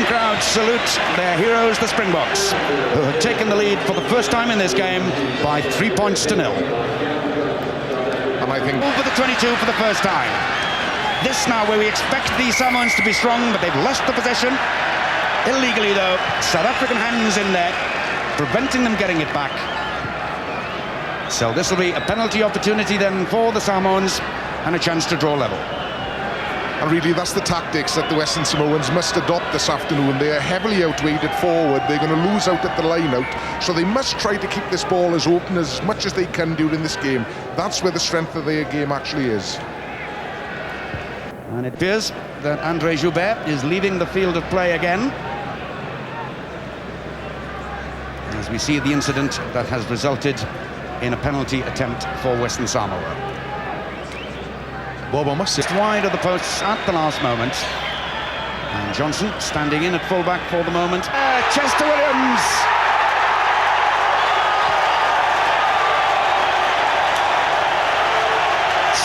home crowd salute their heroes, the Springboks, who have taken the lead for the first time in this game by 3 points to 0. And I think over the 22 for the first time. This now where we expect these Samoans to be strong, but they've lost the possession. Illegally though, South African hands in there, preventing them getting it back. So this will be a penalty opportunity then for the Samoans and a chance to draw level. And really, that's the tactics that the Western Samoans must adopt this afternoon. They are heavily outweighted forward. They're going to lose out at the line-out, so they must try to keep this ball as open as much as they can during this game. That's where the strength of their game actually is. And it appears that Andre Joubert is leaving the field of play again, as we see the incident that has resulted in a penalty attempt for Western Samoa. Bob, must just wide of the posts at the last moment. And Johnson standing in at fullback for the moment. Chester Williams!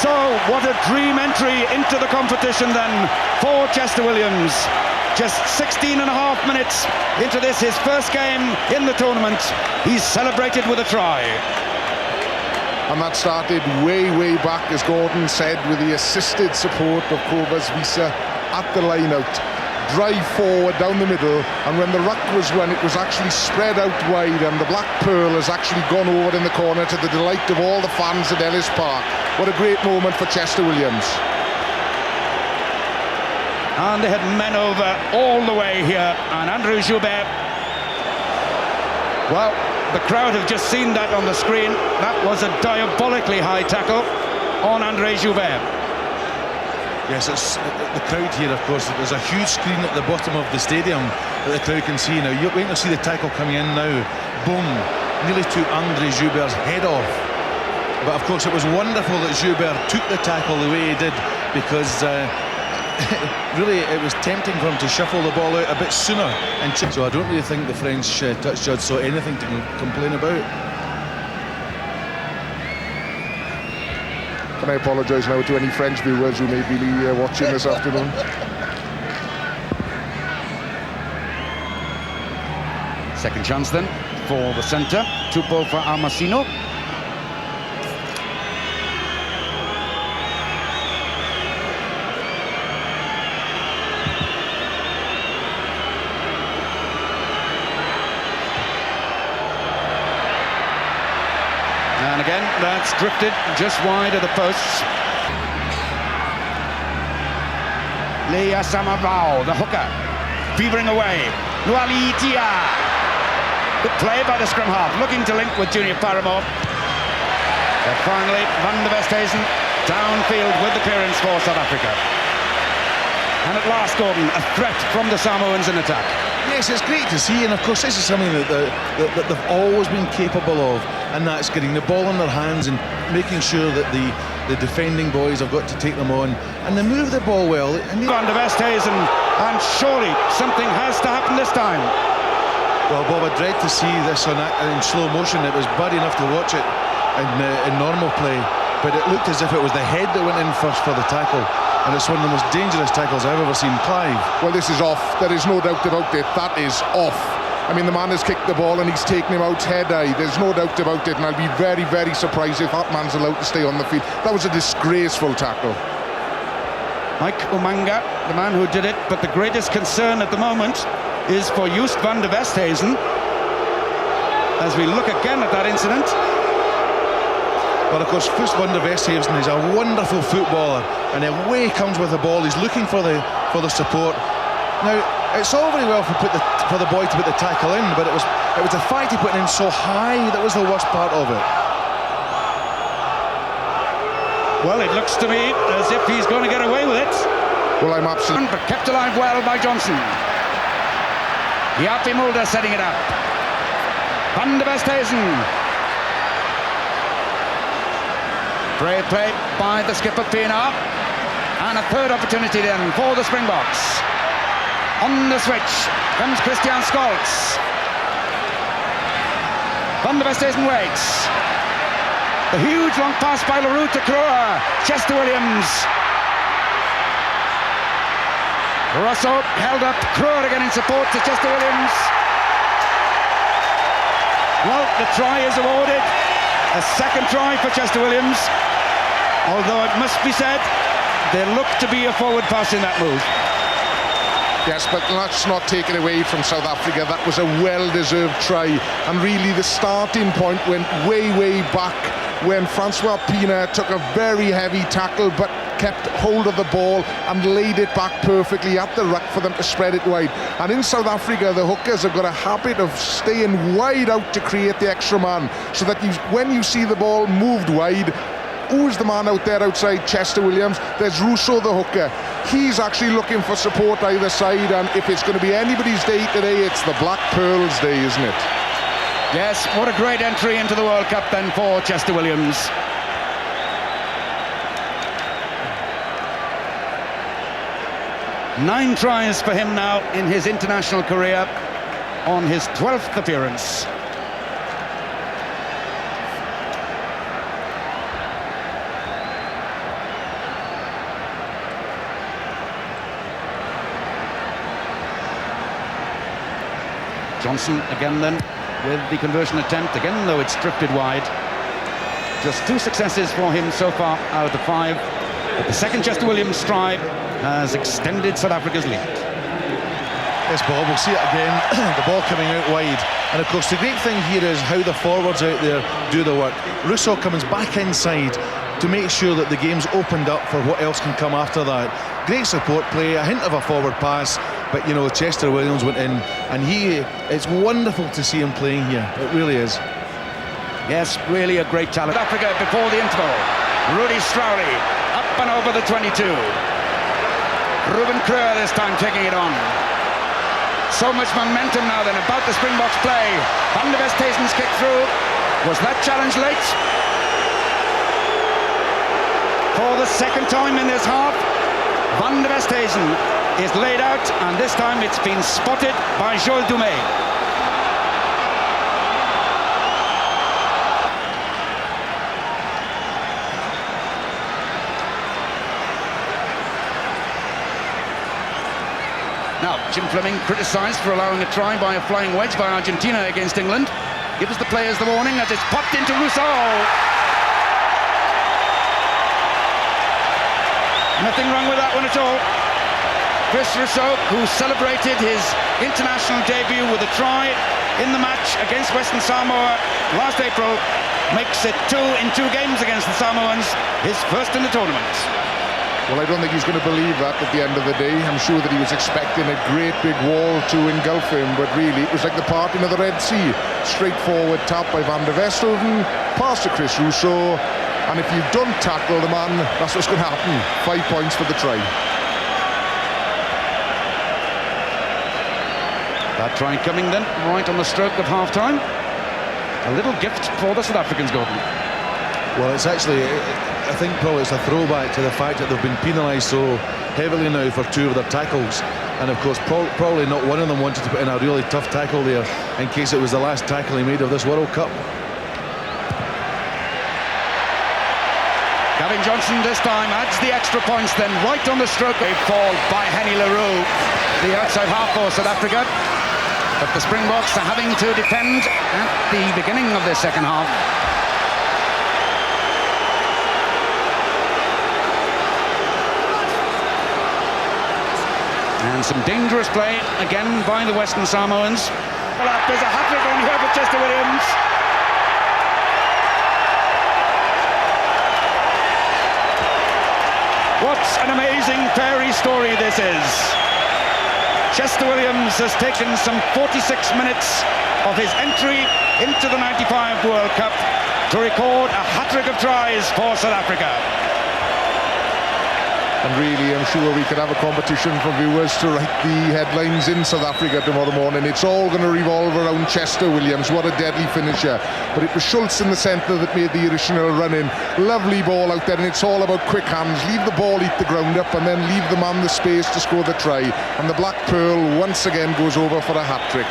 So, what a dream entry into the competition then for Chester Williams. Just 16 and a half minutes into this, his first game in the tournament. He's celebrated with a try. And that started way back, as Gordon said, with the assisted support of Cobus Visa at the line-out. Drive forward down the middle, and when the ruck was run, it was actually spread out wide, and the Black Pearl has actually gone over in the corner to the delight of all the fans at Ellis Park. What a great moment for Chester Williams. And they had men over all the way here, and Andrew Joubert, well, the crowd have just seen that on the screen. That was a diabolically high tackle on Andre Joubert. Yes, it's the crowd here, of course. There's a huge screen at the bottom of the stadium that the crowd can see. Now, you're waiting to see the tackle coming in now. Boom. Nearly took Andre Joubert's head off. But, of course, it was wonderful that Joubert took the tackle the way he did, because really it was tempting for him to shuffle the ball out a bit sooner. And so I don't really think the French touch judge saw anything to complain about. Can I apologise now to any French viewers who may be watching this afternoon? Second chance then for the centre, Tupou for Amasino. And again, that's drifted just wide of the posts. Leia Samavao, the hooker, beavering away. Nuali Tia. Good play by the scrum half, looking to link with Junior Paramore. But finally, Van der Westhuizen downfield with the clearance for South Africa. And at last, Gordon, a threat from the Samoans in attack. Yes, it's great to see, and of course this is something that they've always been capable of, and that's getting the ball in their hands and making sure that the defending boys have got to take them on, and they move the ball well. Van der Westhuizen, and surely something has to happen this time. Well, Bob, I dread to see this in slow motion. It was bad enough to watch it in normal play, but it looked as if it was the head that went in first for the tackle. And it's one of the most dangerous tackles I've ever seen. Clive. Well, this is off. There is no doubt about it. That is off. I mean, the man has kicked the ball and he's taken him out head high. There's no doubt about it. And I'll be very surprised if that man's allowed to stay on the field. That was a disgraceful tackle. Mike Umanga, the man who did it. But the greatest concern at the moment is for Just Van der Westhuizen. As we look again at that incident. Well, of course, Just Van der Westhuizen is a wonderful footballer, and away he comes with the ball. He's looking for the support. Now, it's all very well for the boy to put the tackle in, but it was the fact he put it in so high that was the worst part of it. Well, it looks to me as if he's going to get away with it. Well, I'm absolutely... But kept alive well by Johnson. Yapi Mulder setting it up. Van der Westhuizen. Brave play by the skipper Pienaar, and a third opportunity then for the Springboks. On the switch comes Christian Scholz. Van der Westhuizen waits. The huge long pass by Leroux to Kroer. Chester Williams. Russo held up, Cruer again in support to Chester Williams. Well, the try is awarded. A second try for Chester Williams. Although it must be said, there looked to be a forward pass in that move. Yes, but let's not take it away from South Africa. That was a well-deserved try. And really the starting point went way, way back when Francois Pina took a very heavy tackle but kept hold of the ball and laid it back perfectly at the ruck for them to spread it wide. And in South Africa, the hookers have got a habit of staying wide out to create the extra man, so that when you see the ball moved wide, who's the man out there outside Chester Williams? There's Russo, the hooker. He's actually looking for support either side, and if it's going to be anybody's day today, it's the Black Pearls day, isn't it? Yes, what a great entry into the World Cup then for Chester Williams. Nine tries for him now in his international career, on his 12th appearance. Johnson again then with the conversion attempt, again though it's drifted wide. Just 2 successes for him so far out of the 5. But the second Chester Williams try has extended South Africa's lead. Yes, Bob, we'll see it again. The ball coming out wide. And of course the great thing here is how the forwards out there do the work. Russo comes back inside to make sure that the game's opened up for what else can come after that. Great support play, a hint of a forward pass, but you know, Chester Williams went in, and it's wonderful to see him playing here. It really is. Yes, really a great talent. Africa before the interval. Rudy Strowley up and over the 22. Ruben Cruer this time taking it on. So much momentum now then about the Springboks play. Van der Westhuizen's kick through. Was that challenge late? For the second time in this half, Van der Westhuizen is laid out, and this time it's been spotted by Joel Dumais. Now, Jim Fleming criticised for allowing a try by a flying wedge by Argentina against England. Gives the players the warning as it's popped into Russo. Nothing wrong with that one at all. Chris Russo, who celebrated his international debut with a try in the match against Western Samoa last April, makes it 2 in 2 games against the Samoans, his first in the tournament. Well, I don't think he's going to believe that at the end of the day. I'm sure that he was expecting a great big wall to engulf him, but really it was like the parting of the Red Sea. Straightforward tap by Van der Westhuizen, pass to Chris Russo, and if you don't tackle the man, that's what's going to happen. 5 points for the try. That try coming then, right on the stroke of half-time. A little gift for the South Africans, Gordon. Well, it's actually, I think probably it's a throwback to the fact that they've been penalised so heavily now for 2 of their tackles. And of course, probably not one of them wanted to put in a really tough tackle there in case it was the last tackle he made of this World Cup. Gavin Johnson this time adds the extra points then, right on the stroke. A fall by Henny LaRue, the outside half for South Africa. But the Springboks are having to defend at the beginning of the second half. And some dangerous play again by the Western Samoans. There's a hat-trick on here for Chester Williams. What an amazing fairy story this is. Chester Williams has taken some 46 minutes of his entry into the 95 World Cup to record a hat-trick of tries for South Africa. And really, I'm sure we could have a competition for viewers to write the headlines in South Africa tomorrow morning. It's all going to revolve around Chester Williams. What a deadly finisher. But it was Schultz in the centre that made the original run-in. Lovely ball out there, and it's all about quick hands. Leave the ball eat the ground up, and then leave the man the space to score the try. And the Black Pearl once again goes over for a hat-trick.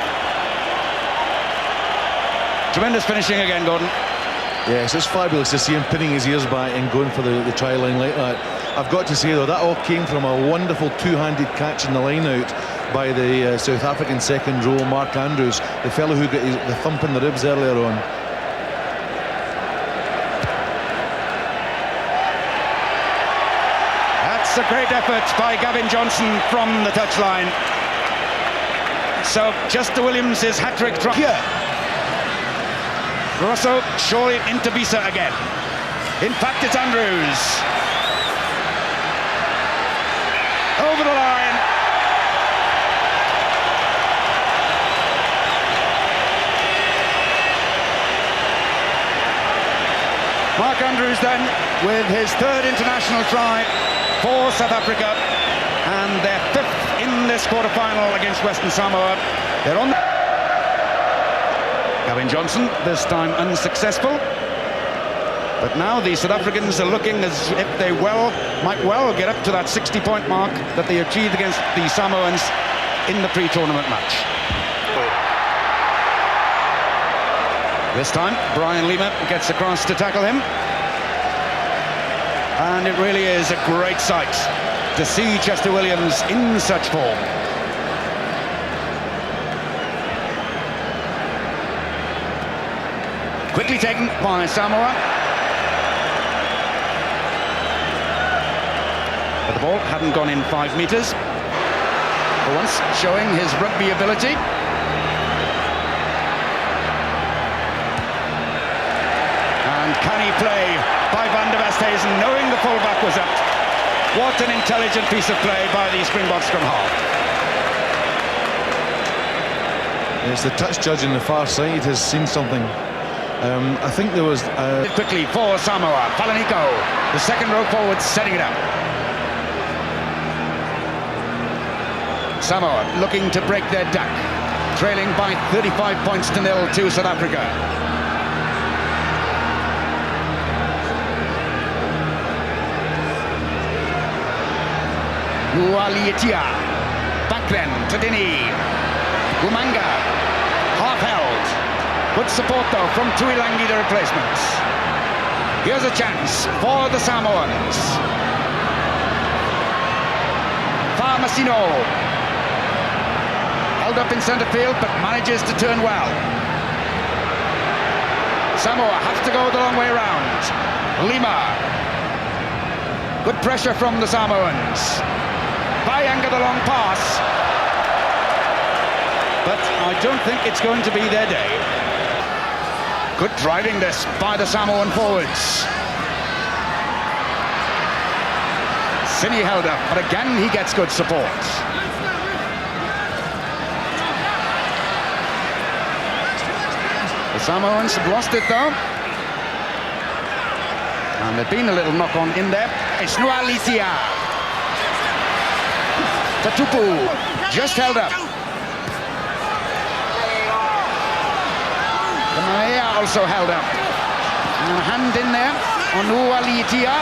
Tremendous finishing again, Gordon. Yes, it's fabulous to see him pinning his ears back and going for the try line like that. I've got to say though, that all came from a wonderful two-handed catch in the line out by the South African second row, Mark Andrews, the fellow who got the thump in the ribs earlier on. That's a great effort by Gavin Johnson from the touchline. So Chester Williams' hat-trick try here. Rosso surely into Visa again. In fact, it's Andrews. Over the line. Mark Andrews then with his third international try for South Africa, and their fifth in this quarter-final against Western Samoa. They're on. Gavin Johnson, this time unsuccessful. But now the South Africans are looking as if they might well get up to that 60-point mark that they achieved against the Samoans in the pre-tournament match. This time, Brian Lima gets across to tackle him. And it really is a great sight to see Chester Williams in such form. Quickly taken by Samoa. But the ball hadn't gone in 5 metres. For once, showing his rugby ability. And canny play by Van der Westhuizen, knowing the fullback was up. What an intelligent piece of play by the Springbok scrum half. Yes, the touch judge on the far side has seen something. I think there was... Quickly for Samoa, Palanico, the second row forward, setting it up. Samoa looking to break their duck, trailing by 35 points to 0 to South Africa. Nualitia, back then, Tadini, Umanga, half held. Good support though from Tuilangi, the replacements. Here's a chance for the Samoans. Farmasino, held up in centre field but manages to turn well. Samoa have to go the long way round. Lima, good pressure from the Samoans. Bayanga, the long pass, but I don't think it's going to be their day. Good driving this by the Samoan forwards. Sini held up, but again he gets good support. The Samoans have lost it though. And there's been a little knock-on in there. It's Nualitia. Tatupu just held up. Maya also held up. And a hand in there on Nualitia.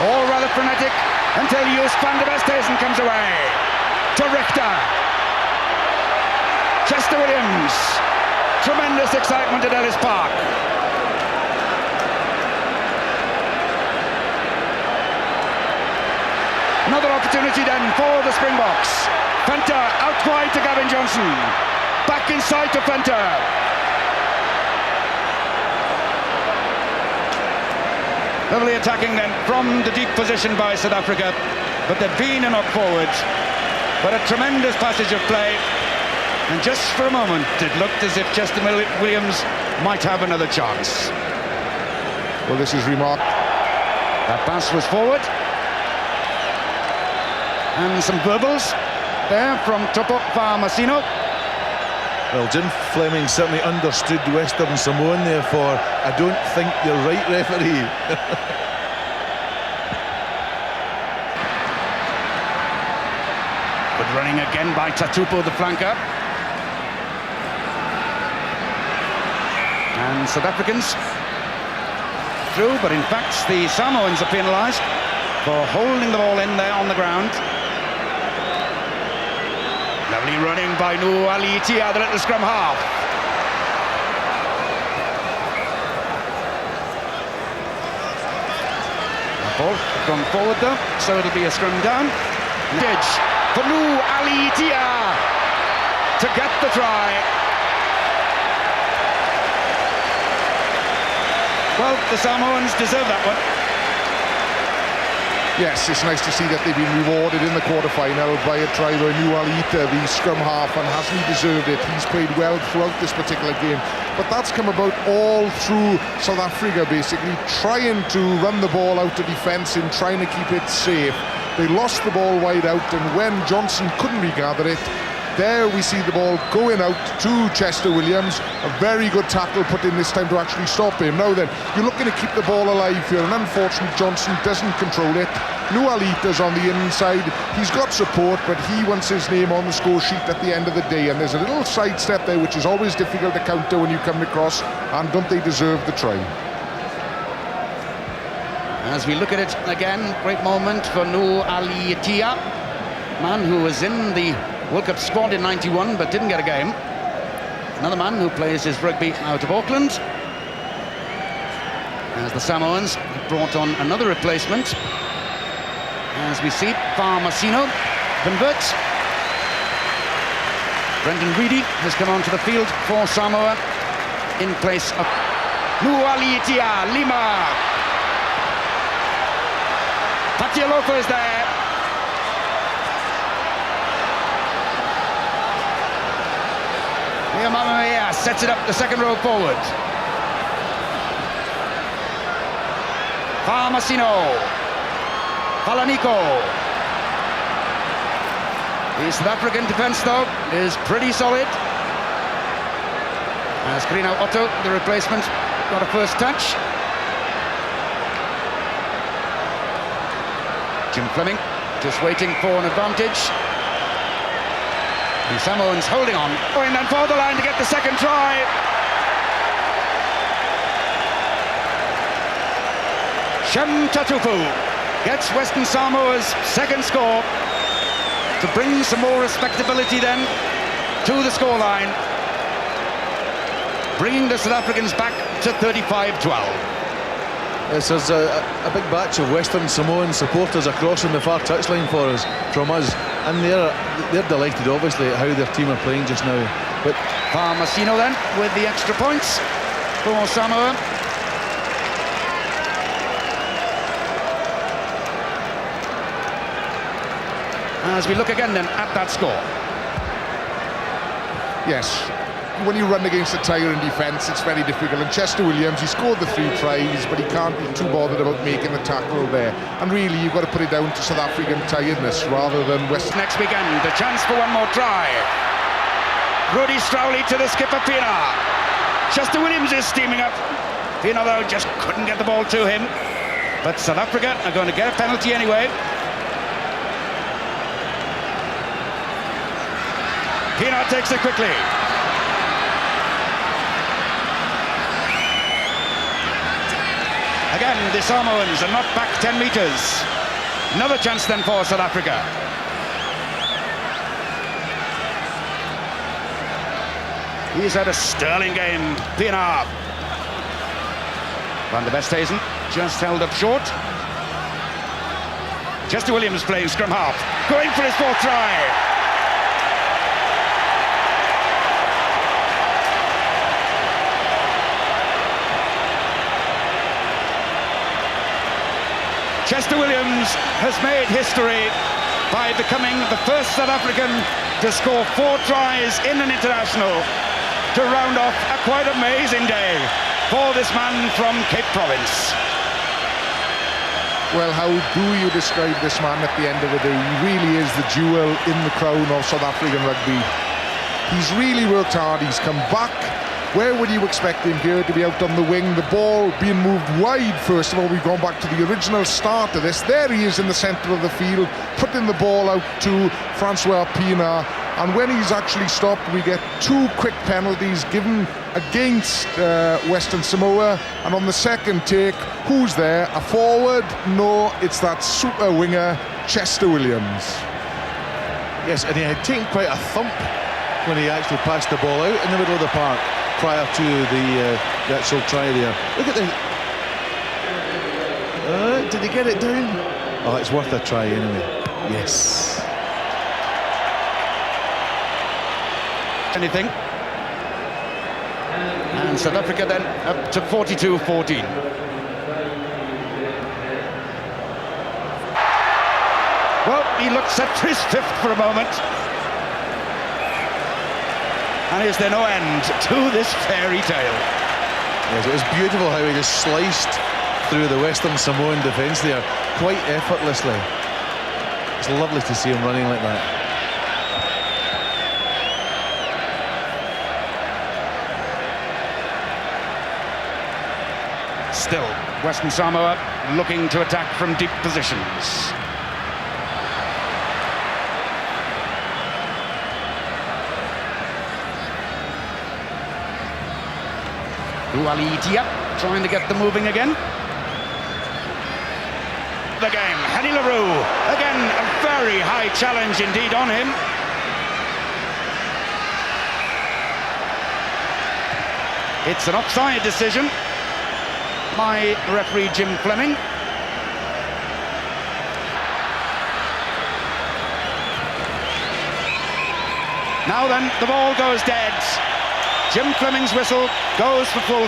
All rather frenetic until Joos van der Westhuizen comes away. To Richter. Chester Williams. Tremendous excitement at Ellis Park. Another opportunity then for the Springboks. Fenter out wide to Gavin Johnson. Back inside to Fenter. Lovely attacking then from the deep position by South Africa. But there'd been a knock forward. But a tremendous passage of play. And just for a moment, it looked as if Chester Williams might have another chance. Well, this is remarkable. That pass was forward. And some verbals there from Topo Farmasino. Well, Jim Fleming certainly understood Western Samoan there for, I don't think you're right, referee. Good running again by Tatupu, the flanker. And South Africans through, but in fact the Samoans are penalised for holding the ball in there on the ground. Lovely running by Nualitia, the little scrum half. Ball gone forward though, so it'll be a scrum down. Edge for Nu Alitia to get the try. Well, the Samoans deserve that one. Yes, it's nice to see that they've been rewarded in the quarter-final by a try by Nu Alitia, the scrum half, and hasn't he deserved it? He's played well throughout this particular game. But that's come about all through South Africa, basically, trying to run the ball out of defence and trying to keep it safe. They lost the ball wide out, and when Johnson couldn't regather it, there we see the ball going out to Chester Williams. A very good tackle put in this time to actually stop him. Now then, you're looking to keep the ball alive here, and unfortunately Johnson doesn't control it. Nu Alita's on the inside. He's got support, but he wants his name on the score sheet at the end of the day, and there's a little sidestep there which is always difficult to counter when you come across, and don't they deserve the try? As we look at it again, great moment for Nu Alitia, man who was in the World Cup squad in '91 but didn't get a game. Another man who plays his rugby out of Auckland. As the Samoans brought on another replacement. As we see, Farmasino converts. Brendan Reedy has come onto the field for Samoa in place of Nu Alitia Lima. Patialoko is there. Mamamea sets it up the second row forward. Farmasino. Palaniko. The South African defence, though, is pretty solid. As Grino Otto, the replacement, got a first touch. Jim Fleming just waiting for an advantage. The Samoans holding on, going then for the line to get the second try. Shem Tatupu gets Western Samoa's second score to bring some more respectability then to the scoreline, bringing the South Africans back to 35-12. Yes, there's a big batch of Western Samoan supporters across on the far touchline for us, from us, and they're delighted, obviously, at how their team are playing just now. But Farmasino then with the extra points for Samoa. As we look again then at that score. Yes, when you run against a tiger in defence, it's very difficult. And Chester Williams, he scored the 3 tries, but he can't be too bothered about making the tackle there. And really, you've got to put it down to South African tiredness rather than West. Next weekend, a chance for one more try. Rudy Strowley to the skipper, Pina. Chester Williams is steaming up. Pina, though, just couldn't get the ball to him. But South Africa are going to get a penalty anyway. Pina takes it quickly. Again, the Samoans are knocked back 10 metres. Another chance then for South Africa. He's had a sterling game, Pienaar. Van der Westhuizen just held up short. Chester Williams playing scrum half, going for his 4th try. Chester Williams has made history by becoming the first South African to score 4 tries in an international to round off a quite amazing day for this man from Cape Province. Well, how do you describe this man at the end of the day? He really is the jewel in the crown of South African rugby. He's really worked hard, he's come back. Where would you expect him here to be out on the wing? The ball being moved wide, first of all. We've gone back to the original start of this. There he is in the centre of the field, putting the ball out to Francois Pienaar. And when he's actually stopped, we get 2 quick penalties given against Western Samoa. And on the second take, who's there? A forward? No, it's that super winger, Chester Williams. yes, and he had taken quite a thump when he actually passed the ball out in the middle of the park prior to the actual try there. Look at the Did he get it down? Oh, it's worth a try anyway. Yes. Anything. And South Africa then up to 42-14. Well, he looked set for his fifth for a moment. And is there no end to this fairy tale? Yes, it was beautiful how he just sliced through the Western Samoan defence there, quite effortlessly. It's lovely to see him running like that. Still, Western Samoa looking to attack from deep positions. Lualitia trying to get them moving again. The game, Henny LaRue, again a very high challenge indeed on him. It's an offside decision by referee Jim Fleming. Now then, the ball goes dead. Jim Fleming's whistle goes for full.